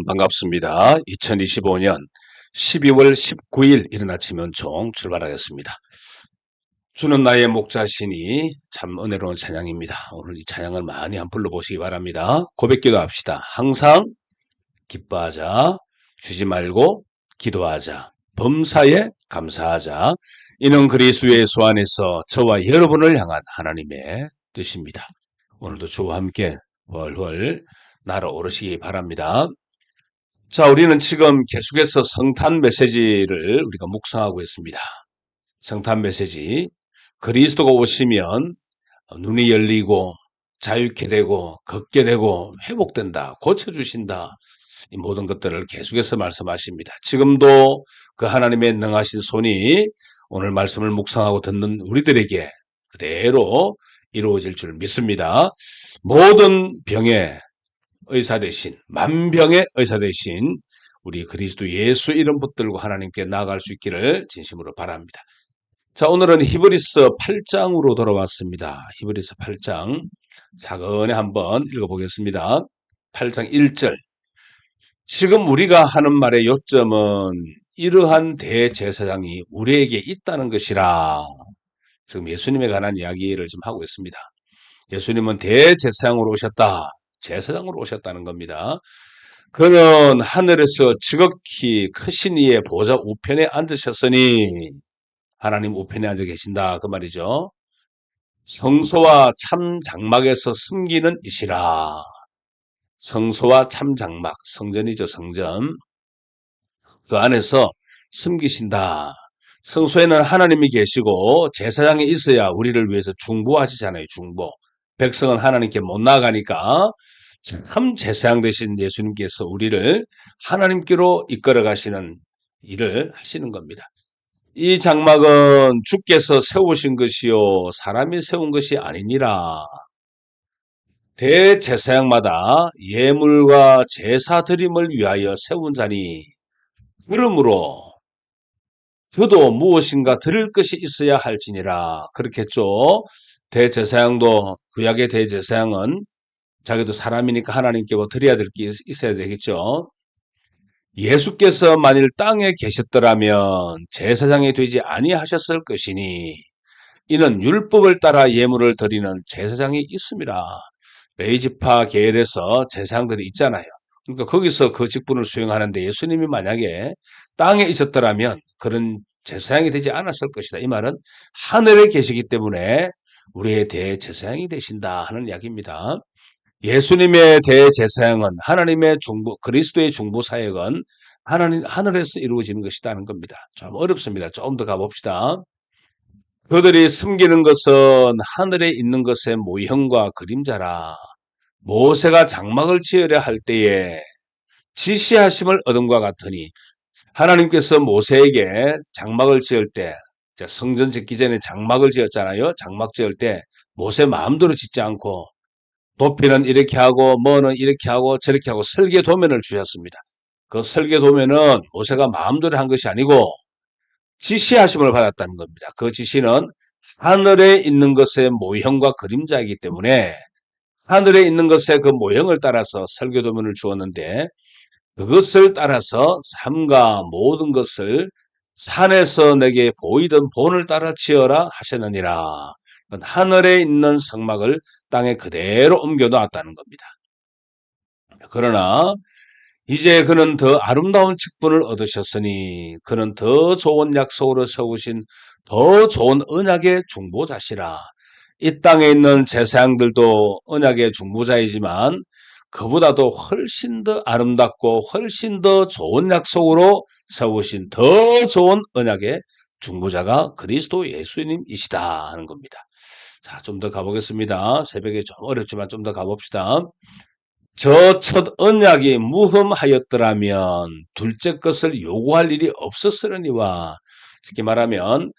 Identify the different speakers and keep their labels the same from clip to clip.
Speaker 1: 여러분 반갑습니다. 2025년 12월 19일 이른 아침 연총 출발하겠습니다. 주는 나의 목자시니 참 은혜로운 찬양입니다. 오늘 이 찬양을 많이 한번 불러보시기 바랍니다. 고백기도 합시다. 항상 기뻐하자, 쉬지 말고 기도하자, 범사에 감사하자. 이는 그리스도 예수 안에서 저와 여러분을 향한 하나님의 뜻입니다. 오늘도 주와 함께 훨훨 날아오르시기 바랍니다. 자, 우리는 지금 계속해서 성탄 메시지를 우리가 묵상하고 있습니다. 성탄 메시지. 그리스도가 오시면 눈이 열리고 자유케 되고 걷게 되고 회복된다, 고쳐주신다. 이 모든 것들을 계속해서 말씀하십니다. 지금도 그 하나님의 능하신 손이 오늘 말씀을 묵상하고 듣는 우리들에게 그대로 이루어질 줄 믿습니다. 모든 병의 의사 되신, 만병의 의사 되신 우리 그리스도 예수 이름 붙들고 하나님께 나아갈 수 있기를 진심으로 바랍니다. 자, 오늘은 히브리서 8장으로 돌아왔습니다. 히브리서 8장 사근에 한번 읽어보겠습니다. 8장 1절. 지금 우리가 하는 말의 요점은 이러한 대제사장이 우리에게 있다는 것이라. 지금 예수님에 관한 이야기를 좀 하고 있습니다. 예수님은 대제사장으로 오셨다. 제사장으로 오셨다는 겁니다. 그러면 하늘에서 지극히 크신 이의 보좌 우편에 앉으셨으니, 하나님 우편에 앉아 계신다 그 말이죠. 성소와 참 장막에서 숨기는 이시라. 성소와 참 장막, 성전이죠, 성전. 그 안에서 숨기신다. 성소에는 하나님이 계시고 제사장이 있어야 우리를 위해서 중보하시잖아요, 중보. 백성은 하나님께 못 나아가니까 참 제사장 되신 예수님께서 우리를 하나님께로 이끌어 가시는 일을 하시는 겁니다. 이 장막은 주께서 세우신 것이요 사람이 세운 것이 아니니라. 대제사장마다 예물과 제사 드림을 위하여 세운 자니, 그러므로 그도 무엇인가 드릴 것이 있어야 할지니라. 그렇겠죠. 대제사장도, 구약의 대제사장은 자기도 사람이니까 하나님께 뭐 드려야 될 게 있어야 되겠죠. 예수께서 만일 땅에 계셨더라면 제사장이 되지 아니하셨을 것이니, 이는 율법을 따라 예물을 드리는 제사장이 있습니다. 레위지파 계열에서 제사장들이 있잖아요. 그러니까 거기서 그 직분을 수행하는데 예수님이 만약에 땅에 있었더라면 그런 제사장이 되지 않았을 것이다. 이 말은 하늘에 계시기 때문에 우리의 대제사장이 되신다 하는 이야기입니다. 예수님의 대제사장은 하나님의 중보, 그리스도의 중보 사역은 하늘에서 이루어지는 것이라는 겁니다. 좀 어렵습니다. 좀 더 가봅시다. 그들이 숨기는 것은 하늘에 있는 것의 모형과 그림자라. 모세가 장막을 지으려 할 때에 지시하심을 얻음과 같으니, 하나님께서 모세에게 장막을 지을 때, 성전 짓기 전에 장막을 지었잖아요. 장막 지을 때 모세 마음대로 짓지 않고 높이는 이렇게 하고 뭐는 이렇게 하고 저렇게 하고 설계 도면을 주셨습니다. 그 설계 도면은 모세가 마음대로 한 것이 아니고 지시하심을 받았다는 겁니다. 그 지시는 하늘에 있는 것의 모형과 그림자이기 때문에 하늘에 있는 것의 그 모형을 따라서 설계 도면을 주었는데, 그것을 따라서 삼가 모든 것을 산에서 내게 보이던 본을 따라 지어라 하셨느니라. 하늘에 있는 성막을 땅에 그대로 옮겨 놓았다는 겁니다. 그러나 이제 그는 더 아름다운 직분을 얻으셨으니 그는 더 좋은 약속으로 세우신 더 좋은 언약의 중보자시라. 이 땅에 있는 제사장들도 언약의 중보자이지만 그보다도 훨씬 더 아름답고 훨씬 더 좋은 약속으로 세우신 더 좋은 언약의 중보자가 그리스도 예수님이시다 하는 겁니다. 자, 좀 더 가보겠습니다. 새벽에 좀 어렵지만 좀 더 가봅시다. 저 첫 언약이 무흠하였더라면 둘째 것을 요구할 일이 없었으려니와. 쉽게 말하면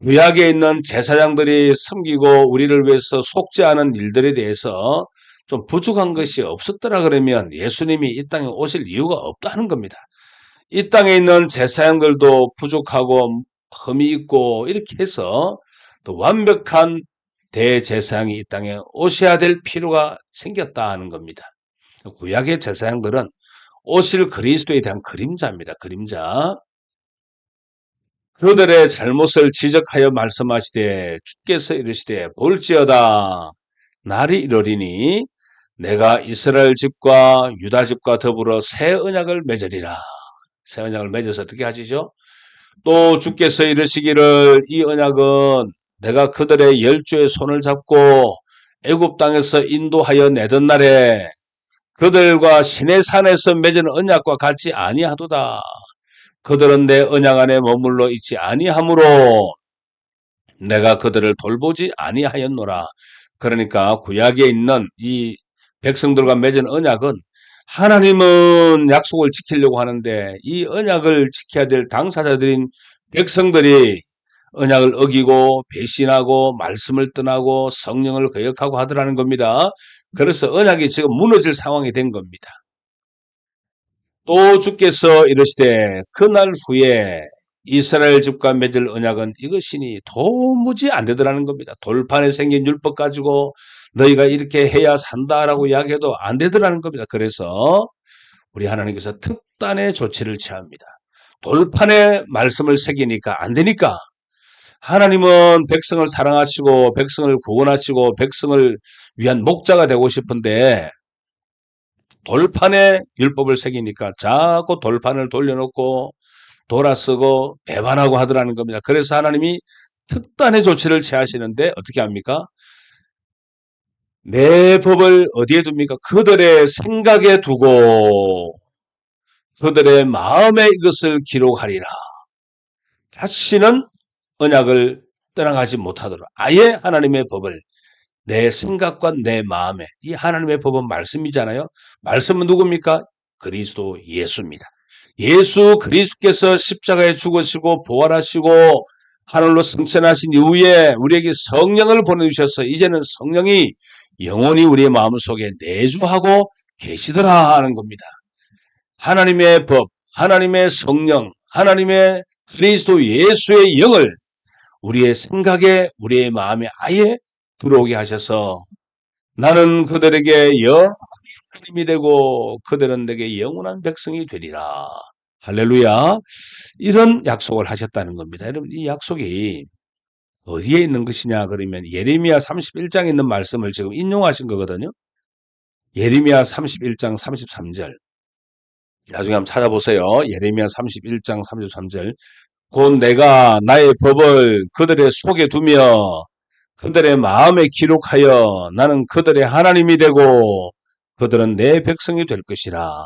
Speaker 1: 구약에 있는 제사장들이 섬기고 우리를 위해서 속죄하는 일들에 대해서 좀 부족한 것이 없었더라 그러면 예수님이 이 땅에 오실 이유가 없다는 겁니다. 이 땅에 있는 제사장들도 부족하고 흠이 있고 이렇게 해서 또 완벽한 대제사장이 이 땅에 오셔야 될 필요가 생겼다 하는 겁니다. 구약의 제사장들은 오실 그리스도에 대한 그림자입니다. 그림자. 그들의 잘못을 지적하여 말씀하시되 주께서 이르시되 볼지어다 날이 이르리니 내가 이스라엘 집과 유다 집과 더불어 새 언약을 맺으리라. 새 언약을 맺어서 어떻게 하시죠? 또 주께서 이르시기를 이 언약은 내가 그들의 열조의 손을 잡고 애굽 땅에서 인도하여 내던 날에 그들과 시내산에서 맺은 언약과 같이 아니하도다. 그들은 내 언약 안에 머물러 있지 아니하므로 내가 그들을 돌보지 아니하였노라. 그러니까 구약에 있는 이 백성들과 맺은 언약은 하나님은 약속을 지키려고 하는데 이 언약을 지켜야 될 당사자들인 백성들이 언약을 어기고 배신하고 말씀을 떠나고 성령을 거역하고 하더라는 겁니다. 그래서 언약이 지금 무너질 상황이 된 겁니다. 또 주께서 이르시되 그날 후에 이스라엘 집과 맺을 언약은 이것이니 도무지 안 되더라는 겁니다. 돌판에 생긴 율법 가지고 너희가 이렇게 해야 산다라고 이야기해도 안 되더라는 겁니다. 그래서 우리 하나님께서 특단의 조치를 취합니다. 돌판에 말씀을 새기니까 안 되니까 하나님은 백성을 사랑하시고 백성을 구원하시고 백성을 위한 목자가 되고 싶은데 돌판에 율법을 새기니까 자꾸 돌판을 돌려놓고 돌아서고 배반하고 하더라는 겁니다. 그래서 하나님이 특단의 조치를 취하시는데 어떻게 합니까? 내 법을 어디에 둡니까? 그들의 생각에 두고 그들의 마음에 이것을 기록하리라. 다시는 언약을 떠나가지 못하도록 아예 하나님의 법을 내 생각과 내 마음에 이 하나님의 법은 말씀이잖아요. 말씀은 누굽니까? 그리스도 예수입니다. 예수 그리스도께서 십자가에 죽으시고 부활하시고 하늘로 승천하신 이후에 우리에게 성령을 보내주셔서 이제는 성령이 영원히 우리의 마음속에 내주하고 계시더라 하는 겁니다. 하나님의 법, 하나님의 성령, 하나님의 그리스도 예수의 영을 우리의 생각에 우리의 마음에 아예 들어오게 하셔서 나는 그들에게 영원히 되고 그들은 내게 영원한 백성이 되리라. 할렐루야. 이런 약속을 하셨다는 겁니다. 여러분 이 약속이 어디에 있는 것이냐 그러면 예레미야 31장에 있는 말씀을 지금 인용하신 거거든요. 예레미야 31장 33절. 나중에 한번 찾아보세요. 예레미야 31장 33절. 곧 내가 나의 법을 그들의 속에 두며 그들의 마음에 기록하여 나는 그들의 하나님이 되고 그들은 내 백성이 될 것이라.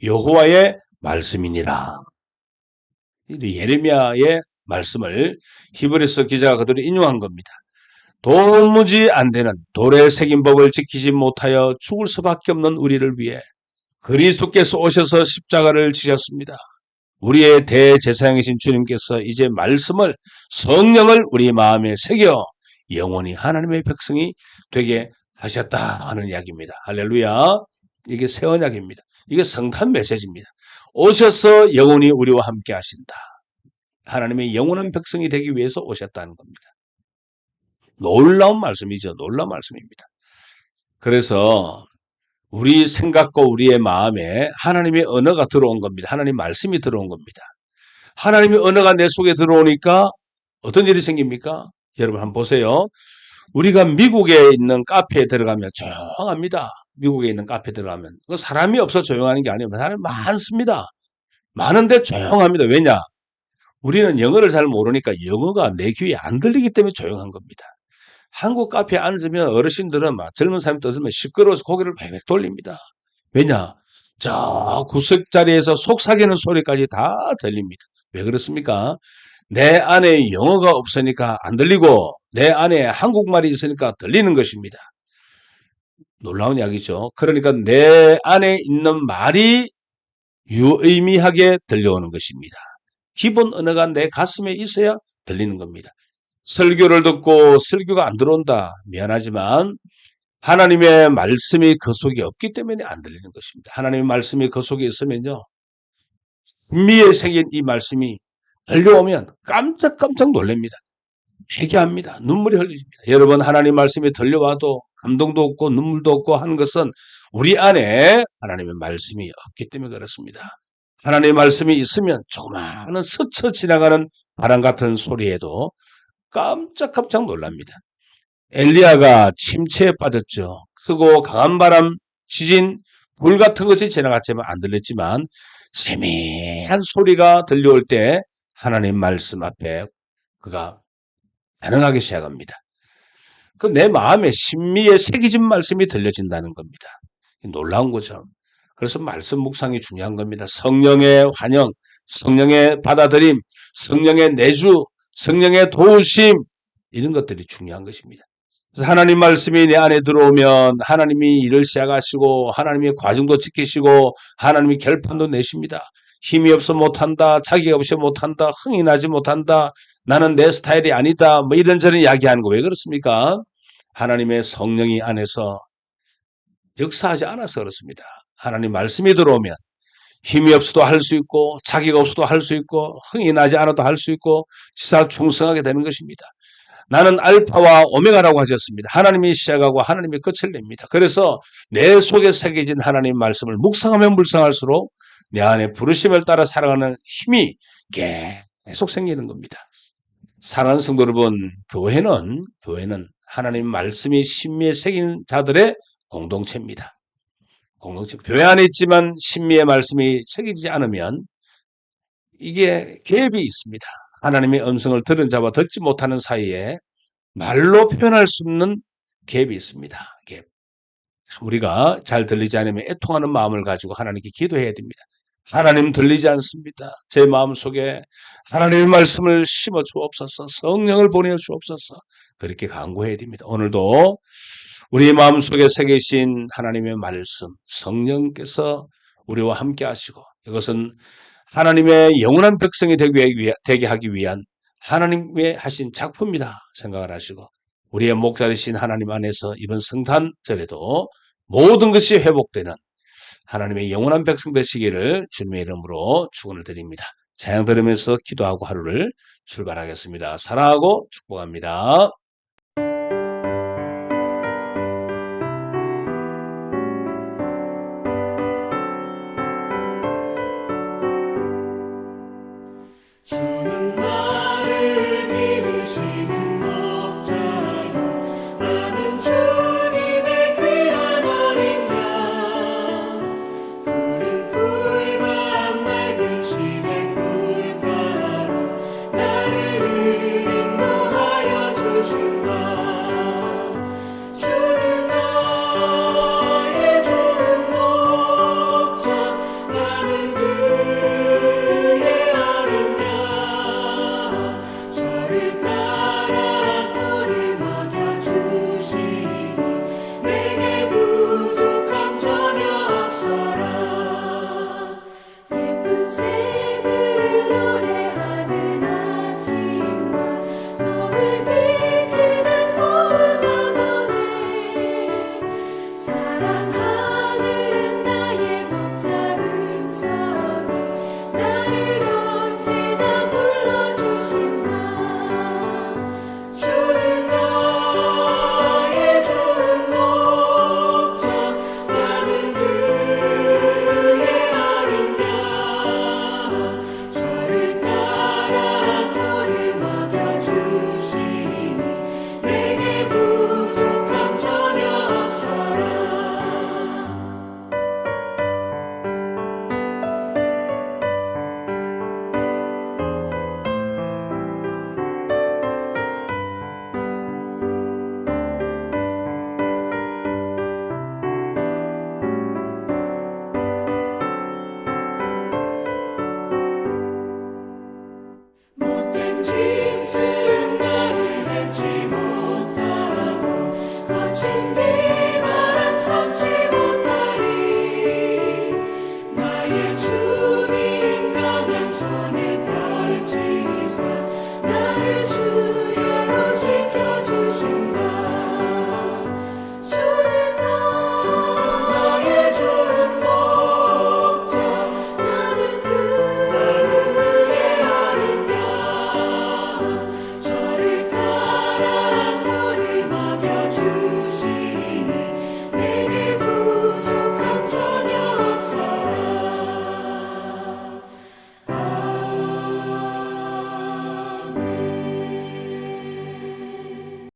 Speaker 1: 여호와의 말씀이니라. 예레미야의 말씀을 히브리서 기자가 그대로 인용한 겁니다. 도무지 안 되는 돌에 새긴 법을 지키지 못하여 죽을 수밖에 없는 우리를 위해 그리스도께서 오셔서 십자가를 지셨습니다. 우리의 대제사장이신 주님께서 이제 말씀을 성령을 우리 마음에 새겨 영원히 하나님의 백성이 되게 하셨다 하는 이야기입니다. 할렐루야. 이게 새 언약입니다. 이게 성탄 메시지입니다. 오셔서 영원히 우리와 함께 하신다. 하나님의 영원한 백성이 되기 위해서 오셨다는 겁니다. 놀라운 말씀이죠. 놀라운 말씀입니다. 그래서 우리 생각과 우리의 마음에 하나님의 언어가 들어온 겁니다. 하나님 말씀이 들어온 겁니다. 하나님의 언어가 내 속에 들어오니까 어떤 일이 생깁니까? 여러분 한번 보세요. 우리가 미국에 있는 카페에 들어가면 조용합니다. 미국에 있는 카페에 들어가면 사람이 없어 조용하는 게 아니에요. 사람이 많습니다. 많은데 조용합니다. 왜냐? 우리는 영어를 잘 모르니까 영어가 내 귀에 안 들리기 때문에 조용한 겁니다. 한국 카페에 앉으면 어르신들은 막 젊은 사람이 떠들면 시끄러워서 고개를 획획 돌립니다. 왜냐? 저 구석 자리에서 속삭이는 소리까지 다 들립니다. 왜 그렇습니까? 내 안에 영어가 없으니까 안 들리고 내 안에 한국말이 있으니까 들리는 것입니다. 놀라운 이야기죠. 그러니까 내 안에 있는 말이 유의미하게 들려오는 것입니다. 기본 언어가 내 가슴에 있어야 들리는 겁니다. 설교를 듣고 설교가 안 들어온다. 미안하지만 하나님의 말씀이 그 속에 없기 때문에 안 들리는 것입니다. 하나님의 말씀이 그 속에 있으면요. 미에 새긴 이 말씀이 들려오면 깜짝깜짝 놀랍니다. 회개합니다. 눈물이 흘립니다. 여러분 하나님 말씀이 들려와도 감동도 없고 눈물도 없고 하는 것은 우리 안에 하나님의 말씀이 없기 때문에 그렇습니다. 하나님의 말씀이 있으면 조그마한 스쳐 지나가는 바람 같은 소리에도 깜짝깜짝 놀랍니다. 엘리야가 침체에 빠졌죠. 크고 강한 바람, 지진, 불 같은 것이 지나갔지만 안 들렸지만 세미한 소리가 들려올 때 하나님 말씀 앞에 그가 반응하기 시작합니다. 그 내 마음에 심미에 새겨진 말씀이 들려진다는 겁니다. 놀라운 거죠. 그래서 말씀 묵상이 중요한 겁니다. 성령의 환영, 성령의 받아들임, 성령의 내주, 성령의 도우심 이런 것들이 중요한 것입니다. 하나님 말씀이 내 안에 들어오면 하나님이 일을 시작하시고 하나님이 과정도 지키시고 하나님이 결판도 내십니다. 힘이 없어 못한다, 자기가 없이 못한다, 흥이 나지 못한다, 나는 내 스타일이 아니다, 뭐 이런저런 이야기하는 거 왜 그렇습니까? 하나님의 성령이 안에서 역사하지 않아서 그렇습니다. 하나님 말씀이 들어오면 힘이 없어도 할 수 있고 자기가 없어도 할 수 있고 흥이 나지 않아도 할 수 있고 지사충성하게 되는 것입니다. 나는 알파와 오메가라고 하셨습니다. 하나님이 시작하고 하나님이 끝을 냅니다. 그래서 내 속에 새겨진 하나님 말씀을 묵상하면 묵상할수록 내 안에 부르심을 따라 살아가는 힘이 계속 생기는 겁니다. 사랑하는 성도 여러분, 교회는 하나님 말씀이 심미에 새긴 자들의 공동체입니다. 공동체. 교회 안에 있지만 심미의 말씀이 새기지 않으면 이게 갭이 있습니다. 하나님의 음성을 들은 자와 듣지 못하는 사이에 말로 표현할 수 없는 갭이 있습니다. 갭. 우리가 잘 들리지 않으면 애통하는 마음을 가지고 하나님께 기도해야 됩니다. 하나님 들리지 않습니다. 제 마음속에 하나님의 말씀을 심어 주옵소서. 성령을 보내어 주옵소서. 그렇게 간구해야 됩니다. 오늘도 우리 마음속에 새기신 하나님의 말씀, 성령께서 우리와 함께 하시고 이것은 하나님의 영원한 백성이 되게 하기 위한 하나님의 하신 작품이다 생각을 하시고 우리의 목자 되신 하나님 안에서 이번 성탄절에도 모든 것이 회복되는 하나님의 영원한 백성 되시기를 주님의 이름으로 축원을 드립니다. 찬양 들으면서 기도하고 하루를 출발하겠습니다. 사랑하고 축복합니다.
Speaker 2: 주는 나를 기르시는 목자요 나는 주님의 귀한 어린 양 푸른 풀만 맑으시는 물가로 나를 인도하여 주신다. 주는 나의 좋은 목자 나는 그의 어린 저를 따라 꼴을 먹여주시니 내게 부족함 전혀 없어라. 예쁜 새들 노래하는 아침과 너를 비키는 고운 언어네 사랑하는 나의 목자 음성이 나를 언제나 불러주신다. 주는 나의 좋은 목자 나는 그의 어린 양 저를 따라 꼴을 먹여주시니 내게 부족함 전혀 없어라. 못된 짐승 나를 밟지 못하고 거친 비바람 삼지 못하리. 나의